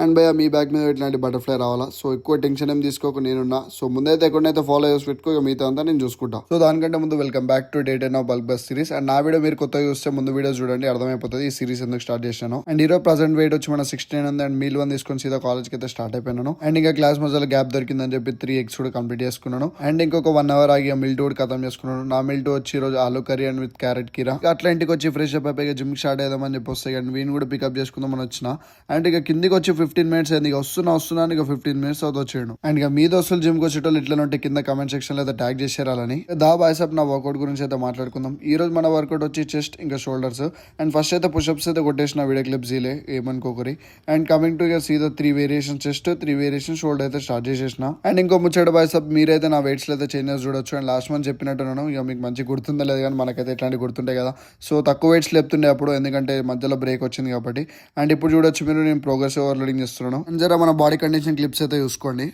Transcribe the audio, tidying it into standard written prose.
And భయ మీ back మీద ఇట్లాంటి బటర్ఫ్లై రావాలా. సో ఎక్కువ టెన్షన్ ఏం తీసుకోక నేనున్నా. సో ముందైతే ఎక్కడైతే ఫాలో చేసి పెట్టుకో, మిగతా అంతా నేను చూసుకుంటా. సో దానికంటే ముందు welcome back to day 10 of bulk bus series. And నా వీడియో మీరు కొత్తగా చూస్తే ముందు వీడియో చూడండి, అర్థమైపోతుంది ఈ సిరీస్ ఎందుకు స్టార్ట్ చేశాను. అండ్ ఈరోజు ప్రజెంట్ వెయిట్ వచ్చి మన 16 ఉంది. అండ్ మీల్ 1 తీసుకొని సీదా కాలేజ్కి అయితే స్టార్ట్ అయిపోయినాను. అండ్ ఇంకా క్లాస్ మధ్యలో గ్యాప్ దొరికిందని చెప్పి 3 eggs కూడా కంప్లీట్ చేసుకున్నాను. అండ్ ఇంకొక 1 hour ఆగి మిల్ 2 కూడా ఖతం చేసుకున్నాను. నా మిల్ 2 వచ్చి ఈరోజు aloo curry and with carrot కీరా. అట్లా ఇంటికి వచ్చి ఫ్రెష్ అప్ అయిపోయి జిమ్ స్టార్ట్ చేద్దామని చెప్పి వస్తాయి. అండ్ వీని కూడా పికప్ చేసుకుందామని వచ్చిన. అండ్ ఇక కిందికి వచ్చి 15 minutes అయింది. ఇక వస్తున్నాను ఇక 15 minutes అవుతా వచ్చాడు. అండ్ ఇక మీ దోస్తులు జిమ్ కి వచ్చేటోళ్ళు ఇట్లా ఉంటే కింద కామెంట్ సెక్షన్ లో అయితే ట్యాగ్ చేసేయాలని. దా బాయ్సప్ నా వర్కౌట్ గురించి అయితే మాట్లాడుకుందాం. ఈ రోజు మన వర్కౌట్ వచ్చి చెస్ట్ ఇంకా షోల్డర్స్. అండ్ ఫస్ట్ అయితే పుషప్స్ అయితే కొట్టేసిన, వీడియో క్లిప్స్ ఇలే ఏమనుకోకరి. అండ్ కమింగ్ టు ఇక సీదా 3 వేరియేషన్ చెస్ట్, 3 వేరియేషన్ షోల్డర్ అయితే స్టార్ట్ చేసేసిన. అండ్ ఇంకో ముచ్చట బాయ్సప్, మీరైతే నా వెయిట్స్ లో అయితే చేంజెస్ చూడొచ్చు. అండ్ లాస్ట్ మంత్ చెప్పినట్టున్నాను, ఇక మీకు మంచి గుర్తుందా లేదు కానీ మనకైతే ఇట్లాంటి గుర్తుంటాయి కదా. సో తక్కువ వెయిట్స్ లేపుతుండే అప్పుడు, ఎందుకంటే మధ్యలో బ్రేక్ వచ్చింది కాబట్టి. అండ్ ఇప్పుడు చూడొచ్చు మీరు, నేను ప్రోగ్రెస్ ఓవర్లోడింగ్ చేస్తున్నాను. అండ్ జర మన బాడీ కండిషన్ క్లిప్స్ అయితే చూసుకోండి.